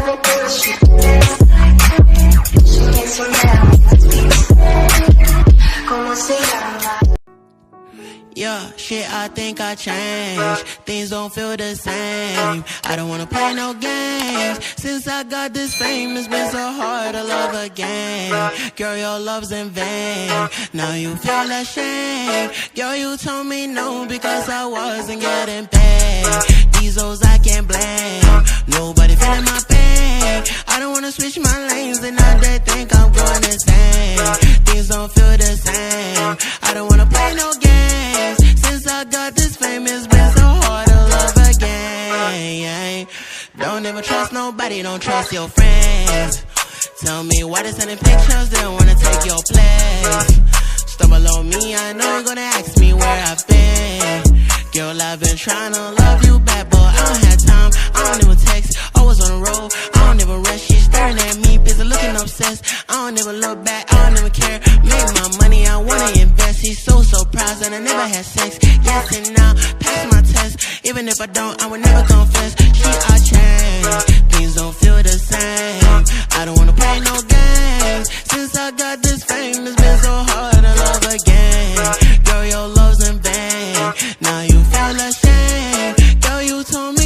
Yeah, shit, I think I changed. Things don't feel the same. I don't wanna play no games. Since I got this fame, it's been so hard to love again. Girl, your love's in vain. Now you feel ashamed. Girl, you told me no because I wasn't getting paid. These hoes I can't blame. Nobody feeling my pain. I don't wanna switch my lanes and now they think I'm going insane. Things don't feel the same. I don't wanna play no games. Since I got this fame, it's been so hard to love again. Don't ever trust nobody, don't trust your friends. Tell me why they sending pictures, they don't wanna take your place. Stumble on me, I know you're gonna ask me where I've been. Girl, I've been trying to love you back, but I don't have time, I don't even text. Always on the road, I don't even rest. She's staring at me, busy looking obsessed. I don't even look back, I don't even care. Make my money, I wanna invest. He's so surprised that I never had sex. Yes and now, pass my test. Even if I don't, I would never confess. I changed, things don't feel the same. I don't wanna play no